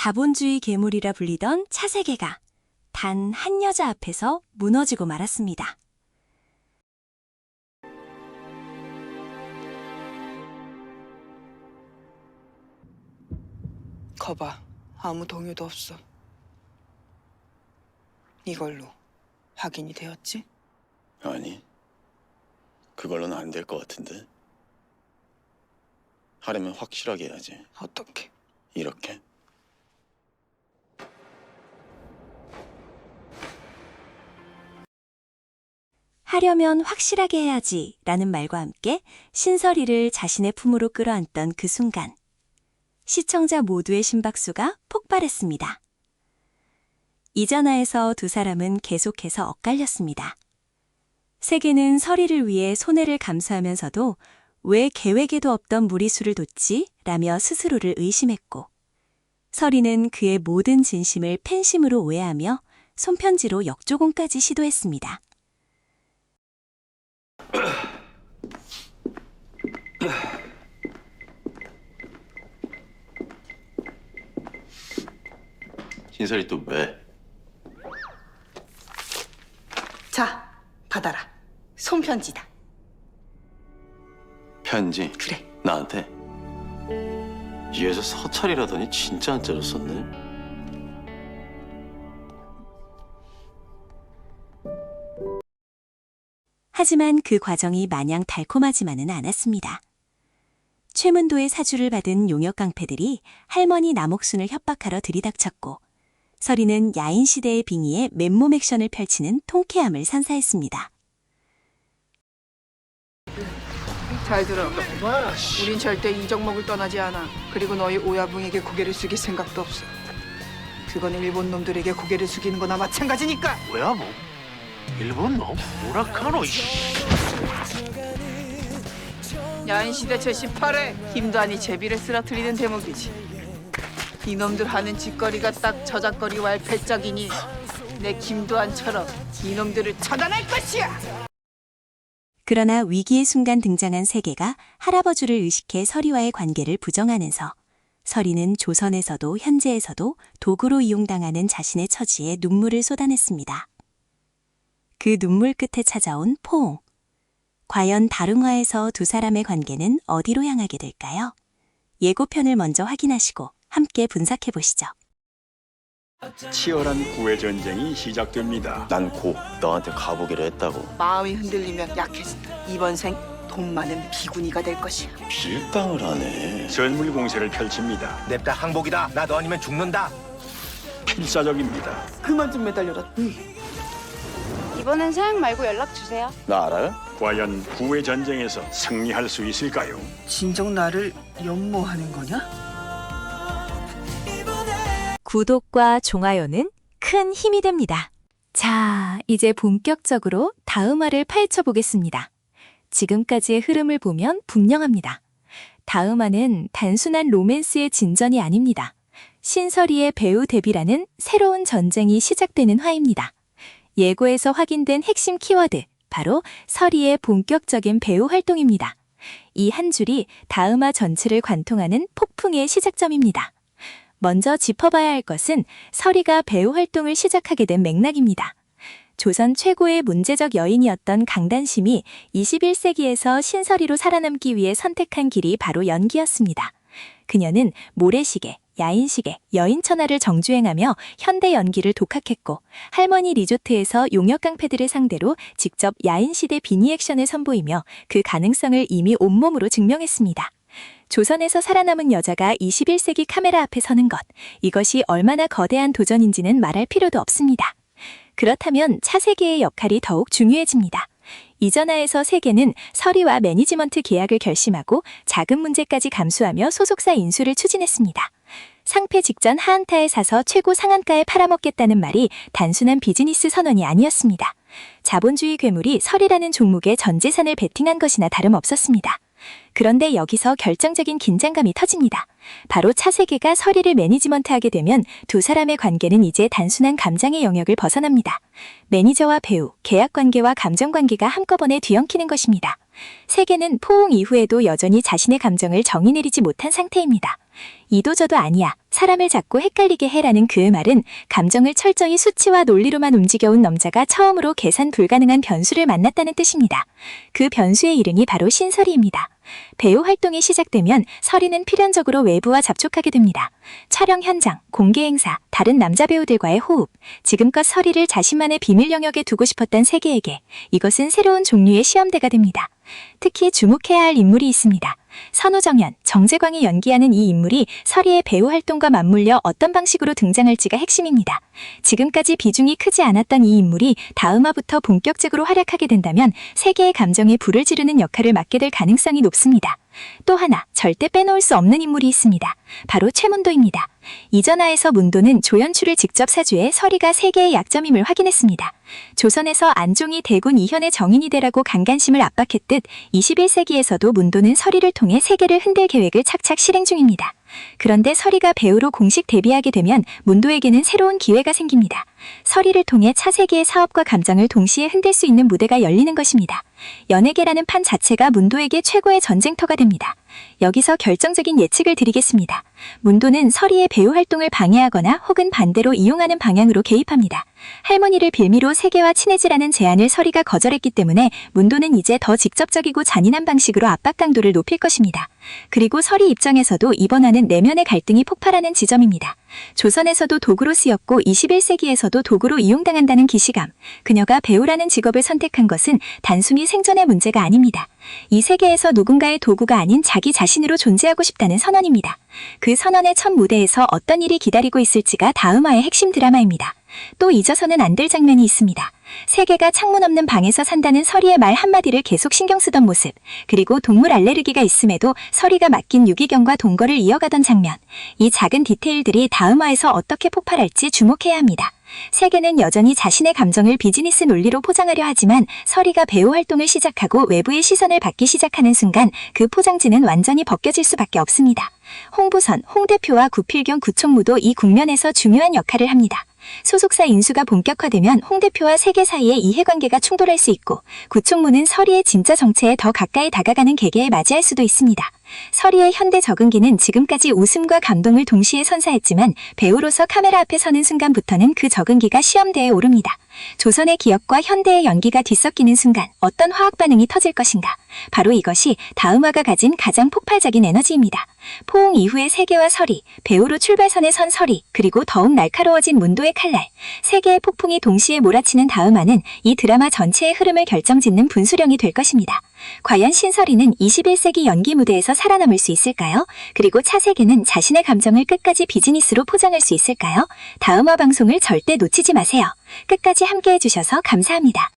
자본주의 괴물이라 불리던 차세계가 단 한 여자 앞에서 무너지고 말았습니다. 거봐, 아무 동요도 없어. 이걸로 확인이 되었지? 아니, 그걸로는 안 될 것 같은데. 하려면 확실하게 해야지. 어떻게? 이렇게. 하려면 확실하게 해야지 라는 말과 함께 신설이를 자신의 품으로 끌어안던 그 순간 시청자 모두의 심박수가 폭발했습니다. 이 전화에서 두 사람은 계속해서 엇갈렸습니다. 세계는 설이를 위해 손해를 감수하면서도 왜 계획에도 없던 무리수를 뒀지? 라며 스스로를 의심했고, 설이는 그의 모든 진심을 팬심으로 오해하며 손편지로 역조공까지 시도했습니다. 신설이 또 왜? 자, 받아라. 손편지다. 편지? 그래. 나한테? 이 여자 서찰이라더니 진짜 한자로 썼네. 하지만 그 과정이 마냥 달콤하지만은 않았습니다. 최문도의 사주를 받은 용역 깡패들이 할머니 남옥순을 협박하러 들이닥쳤고, 설이는 야인시대의 빙의에 맨몸 액션을 펼치는 통쾌함을 선사했습니다. 잘 들어. 우린 절대 이정목을 떠나지 않아. 그리고 너희 오야붕에게 고개를 숙일 생각도 없어. 그건 일본 놈들에게 고개를 숙이는 거나 마찬가지니까. 뭐야 뭐? 일본 놈? 오락하노 야인시대 제18회 김도한이 제비를 쓰러뜨리는 대목이지. 이놈들 하는 짓거리가 딱 저작거리와 발배적이니 내 김도한처럼 이놈들을 처단할 것이야. 그러나 위기의 순간 등장한 세계가 할아버지를 의식해 설이와의 관계를 부정하면서 설이는 조선에서도 현재에서도 도구로 이용당하는 자신의 처지에 눈물을 쏟아냈습니다. 그 눈물 끝에 찾아온 포옹. 과연 다릉화에서 두 사람의 관계는 어디로 향하게 될까요? 예고편을 먼저 확인하시고 함께 분석해보시죠. 치열한 구애 전쟁이 시작됩니다. 난 곧 너한테 가보기로 했다고. 마음이 흔들리면 약해진다. 이번 생 돈 많은 비구니가 될 것이야. 빌당을 하네. 전물 공세를 펼칩니다. 냅다 항복이다. 나 너 아니면 죽는다. 필사적입니다. 그만 좀 매달려라. 이번엔 사양 말고 연락 주세요. 나 알아요? 과연 구애 전쟁에서 승리할 수 있을까요? 진정 나를 연모하는 거냐? 구독과 좋아요는 큰 힘이 됩니다. 자, 이제 본격적으로 다음화를 파헤쳐 보겠습니다. 지금까지의 흐름을 보면 분명합니다. 다음화는 단순한 로맨스의 진전이 아닙니다. 신설이의 배우 데뷔라는 새로운 전쟁이 시작되는 화입니다. 예고에서 확인된 핵심 키워드, 바로 설이의 본격적인 배우 활동입니다. 이 한 줄이 다음화 전체를 관통하는 폭풍의 시작점입니다. 먼저 짚어봐야 할 것은 설이가 배우 활동을 시작하게 된 맥락입니다. 조선 최고의 문제적 여인이었던 강단심이 21세기에서 신설이로 살아남기 위해 선택한 길이 바로 연기였습니다. 그녀는 모래시계, 야인시계, 여인천하를 정주행하며 현대 연기를 독학했고 할머니 리조트에서 용역 깡패들을 상대로 직접 야인시대 비니 액션을 선보이며 그 가능성을 이미 온몸으로 증명했습니다. 조선에서 살아남은 여자가 21세기 카메라 앞에 서는 것, 이것이 얼마나 거대한 도전인지는 말할 필요도 없습니다. 그렇다면 차세계의 역할이 더욱 중요해집니다. 이 전화에서 세계는 설이와 매니지먼트 계약을 결심하고 자금 문제까지 감수하며 소속사 인수를 추진했습니다. 상패 직전 하한타에 사서 최고 상한가에 팔아먹겠다는 말이 단순한 비즈니스 선언이 아니었습니다. 자본주의 괴물이 설이라는 종목에 전 재산을 베팅한 것이나 다름없었습니다. 그런데 여기서 결정적인 긴장감이 터집니다. 바로 차세계가 설이를 매니지먼트하게 되면 두 사람의 관계는 이제 단순한 감정의 영역을 벗어납니다. 매니저와 배우, 계약관계와 감정관계가 한꺼번에 뒤엉키는 것입니다. 세계는 포옹 이후에도 여전히 자신의 감정을 정의 내리지 못한 상태입니다. 이도저도 아니야, 사람을 자꾸 헷갈리게 해라는 그의 말은 감정을 철저히 수치와 논리로만 움직여온 남자가 처음으로 계산 불가능한 변수를 만났다는 뜻입니다. 그 변수의 이름이 바로 신설이입니다. 배우 활동이 시작되면 설이는 필연적으로 외부와 접촉하게 됩니다. 촬영 현장, 공개 행사, 다른 남자 배우들과의 호흡, 지금껏 설이를 자신만의 비밀 영역에 두고 싶었던 세계에게 이것은 새로운 종류의 시험대가 됩니다. 특히 주목해야 할 인물이 있습니다. 선우정연, 정재광이 연기하는 이 인물이 설이의 배우 활동과 맞물려 어떤 방식으로 등장할지가 핵심입니다. 지금까지 비중이 크지 않았던 이 인물이 다음화부터 본격적으로 활약하게 된다면 세계의 감정에 불을 지르는 역할을 맡게 될 가능성이 높습니다. 또 하나 절대 빼놓을 수 없는 인물이 있습니다. 바로 최문도입니다. 이전화에서 문도는 조연출을 직접 사주해 설이가 세계의 약점임을 확인했습니다. 조선에서 안종이 대군 이현의 정인이 되라고 강간심을 압박했듯 21세기에서도 문도는 설이를 통해 세계를 흔들 계획을 착착 실행 중입니다. 그런데 설이가 배우로 공식 데뷔하게 되면 문도에게는 새로운 기회가 생깁니다. 설이를 통해 차세계의 사업과 감정을 동시에 흔들 수 있는 무대가 열리는 것입니다. 연예계라는 판 자체가 문도에게 최고의 전쟁터가 됩니다. 여기서 결정적인 예측을 드리겠습니다. 문도는 설이의 배우 활동을 방해하거나 혹은 반대로 이용하는 방향으로 개입합니다. 할머니를 빌미로 세계와 친해지라는 제안을 설이가 거절했기 때문에 문도는 이제 더 직접적이고 잔인한 방식으로 압박 강도를 높일 것입니다. 그리고 설이 입장에서도 이번화는 내면의 갈등이 폭발하는 지점입니다. 조선에서도 도구로 쓰였고 21세기에서도 도구로 이용당한다는 기시감, 그녀가 배우라는 직업을 선택한 것은 단순히 생존의 문제가 아닙니다. 이 세계에서 누군가의 도구가 아닌 자기 자신으로 존재하고 싶다는 선언입니다. 그 선언의 첫 무대에서 어떤 일이 기다리고 있을지가 다음화의 핵심 드라마입니다. 또 잊어서는 안 될 장면이 있습니다. 세계가 창문 없는 방에서 산다는 설이의 말 한마디를 계속 신경 쓰던 모습, 그리고 동물 알레르기가 있음에도 설이가 맡긴 유기견과 동거를 이어가던 장면, 이 작은 디테일들이 다음화에서 어떻게 폭발할지 주목해야 합니다. 세계는 여전히 자신의 감정을 비즈니스 논리로 포장하려 하지만 설이가 배우 활동을 시작하고 외부의 시선을 받기 시작하는 순간 그 포장지는 완전히 벗겨질 수밖에 없습니다. 홍보선, 홍 대표와 구필경 구총무도 이 국면에서 중요한 역할을 합니다. 소속사 인수가 본격화되면 홍 대표와 세계 사이의 이해관계가 충돌할 수 있고 구총무는 설이의 진짜 정체에 더 가까이 다가가는 계기에 맞이할 수도 있습니다. 설이의 현대 적응기는 지금까지 웃음과 감동을 동시에 선사했지만 배우로서 카메라 앞에 서는 순간부터는 그 적응기가 시험대에 오릅니다. 조선의 기억과 현대의 연기가 뒤섞이는 순간 어떤 화학 반응이 터질 것인가? 바로 이것이 다음화가 가진 가장 폭발적인 에너지입니다. 포옹 이후의 세계와 설이, 배우로 출발선에 선 설이, 그리고 더욱 날카로워진 문도의 칼날, 세계의 폭풍이 동시에 몰아치는 다음화는 이 드라마 전체의 흐름을 결정짓는 분수령이 될 것입니다. 과연 신설이는 21세기 연기 무대에서 살아남을 수 있을까요? 그리고 차세계는 자신의 감정을 끝까지 비즈니스로 포장할 수 있을까요? 다음화 방송을 절대 놓치지 마세요. 끝까지 함께 해주셔서 감사합니다.